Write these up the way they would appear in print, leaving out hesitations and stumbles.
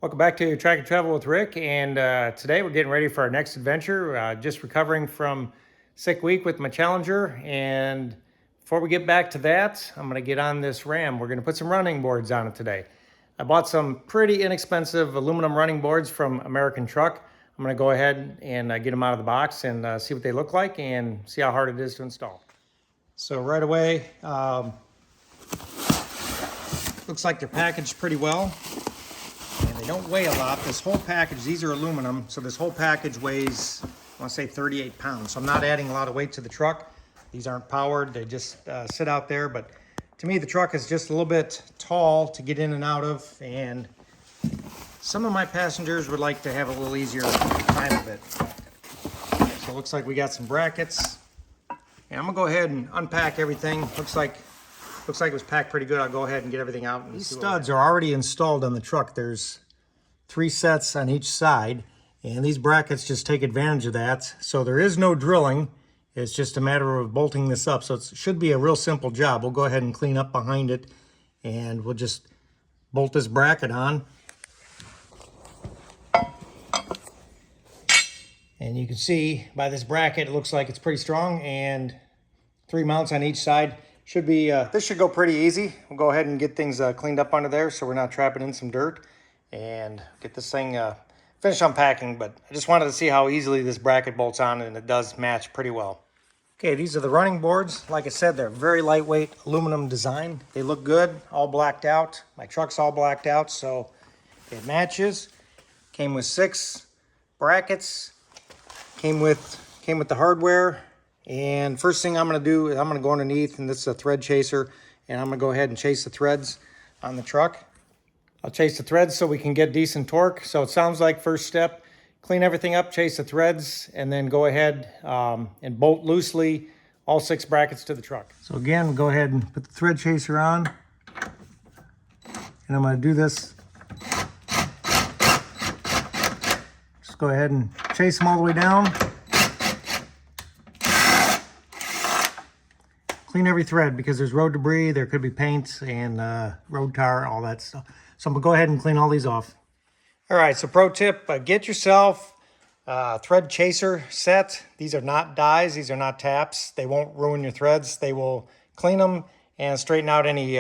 Welcome back to Track and Travel with Rick, and today we're getting ready for our next adventure. Just recovering from sick week with my Challenger, and before we get back to that, I'm going to get on this Ram. We're going to put some running boards on it today. I bought some pretty inexpensive aluminum running boards from American Truck. I'm going to go ahead and get them out of the box and see what they look like and see how hard it is to install. So right away, looks like they're packaged pretty well. And they don't weigh a lot. This whole package, these are aluminum, so this whole package weighs, I want to say 38 pounds. So I'm not adding a lot of weight to the truck. These aren't powered, they just sit out there. But to me, the truck is just a little bit tall to get in and out of. And some of my passengers would like to have a little easier time of it. So it looks like we got some brackets. And I'm gonna go ahead and unpack everything. Looks like it was packed pretty good. I'll go ahead and get everything out. These studs are already installed on the truck. There's 3 sets on each side, and these brackets just take advantage of that. So there is no drilling. It's just a matter of bolting this up. So it should be a real simple job. We'll go ahead and clean up behind it, and we'll just bolt this bracket on. And you can see by this bracket, it looks like it's pretty strong, and 3 mounts on each side. Should be, this should go pretty easy. We'll go ahead and get things cleaned up under there so we're not trapping in some dirt and get this thing finished unpacking. But I just wanted to see how easily this bracket bolts on, and it does match pretty well. Okay, these are the running boards. Like I said, they're very lightweight aluminum design. They look good, all blacked out. My truck's all blacked out, so it matches. Came with 6 brackets. Came with the hardware. And first thing I'm going to do is I'm going to go underneath, and this is a thread chaser, and I'm going to go ahead and chase the threads on the truck. I'll chase the threads so we can get decent torque. So it sounds like first step, clean everything up, chase the threads, and then go ahead and bolt loosely all 6 brackets to the truck. So again, go ahead and put the thread chaser on, and I'm going to do this. Just go ahead and chase them all the way down. Clean every thread because there's road debris, there could be paint and road tar, all that stuff. So I'm gonna go ahead and clean all these off. All right, so pro tip, get yourself a thread chaser set. These are not dies, these are not taps. They won't ruin your threads. They will clean them and straighten out any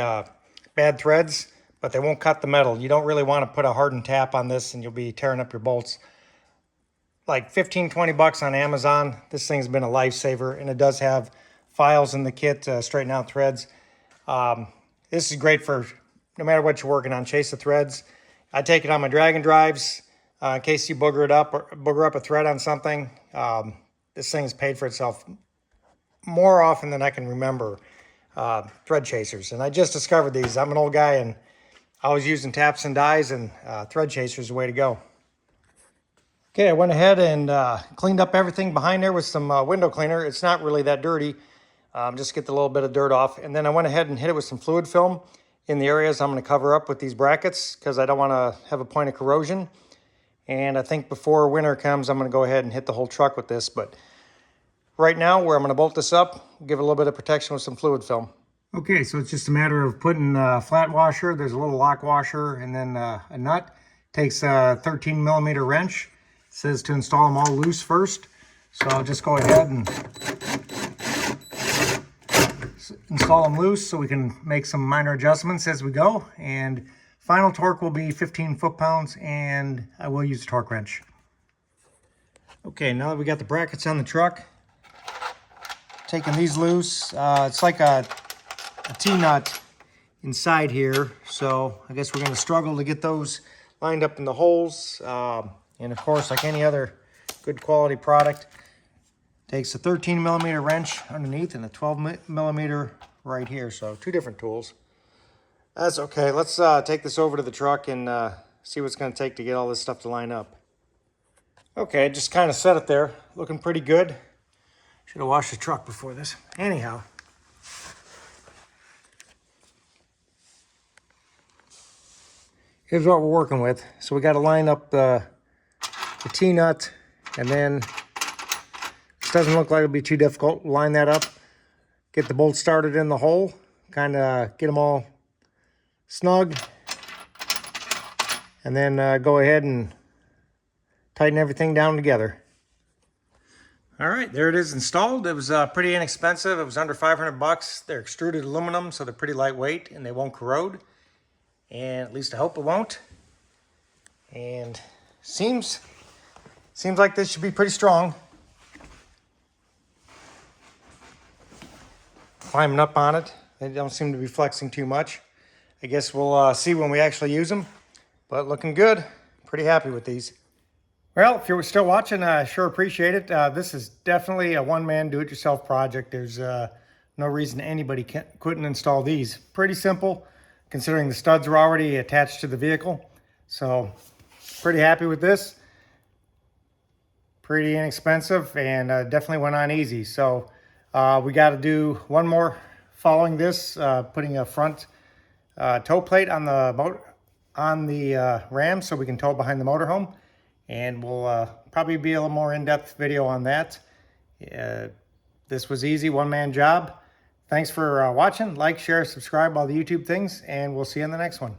bad threads, but they won't cut the metal. You don't really wanna put a hardened tap on this and you'll be tearing up your bolts. Like 15, 20 bucks on Amazon. This thing's been a lifesaver, and it does have files in the kit to straighten out threads. This is great for no matter what you're working on. Chase the threads. I take it on my drag and drives in case you booger it up or booger up a thread on something. This thing has paid for itself more often than I can remember. Thread chasers, and I just discovered these. I'm an old guy, and I was using taps and dies, and thread chasers is the way to go. Okay, I went ahead and cleaned up everything behind there with some window cleaner. It's not really that dirty. Just get the little bit of dirt off. And then I went ahead and hit it with some fluid film in the areas I'm going to cover up with these brackets because I don't want to have a point of corrosion. And I think before winter comes, I'm going to go ahead and hit the whole truck with this. But right now, where I'm going to bolt this up, give it a little bit of protection with some fluid film. Okay, so it's just a matter of putting a flat washer. There's a little lock washer and then a nut. Takes a 13 millimeter wrench. It says to install them all loose first. So I'll just go ahead and install them loose so we can make some minor adjustments as we go. And final torque will be 15 foot-pounds, and I will use a torque wrench. Okay, now that we got the brackets on the truck, taking these loose. It's like a T-nut inside here, so I guess we're going to struggle to get those lined up in the holes. And of course, like any other good quality product, takes a 13 millimeter wrench underneath and a 12 millimeter right here. So 2 different tools. That's okay. Let's take this over to the truck and see what it's going to take to get all this stuff to line up. Okay, just kind of set it there. Looking pretty good. Should have washed the truck before this. Anyhow. Here's what we're working with. So we got to line up the T-nut, and then this doesn't look like it'll be too difficult. Line that up, get the bolt started in the hole, kind of get them all snug, and then go ahead and tighten everything down together. All right, there it is installed. It was pretty inexpensive. It was under 500 bucks. They're extruded aluminum, so they're pretty lightweight and they won't corrode. And at least I hope it won't. And seems like this should be pretty strong. Climbing up on it. They don't seem to be flexing too much. I guess we'll see when we actually use them. But looking good. Pretty happy with these. Well, if you're still watching, I sure appreciate it. This is definitely a one-man do-it-yourself project. There's no reason anybody couldn't install these. Pretty simple, considering the studs are already attached to the vehicle. So, pretty happy with this. Pretty inexpensive, and definitely went on easy. So, we got to do one more following this, putting a front tow plate on the Ram so we can tow behind the motorhome. And we'll probably be a little more in-depth video on that. This was easy, one-man job. Thanks for watching. Like, share, subscribe, all the YouTube things, and we'll see you in the next one.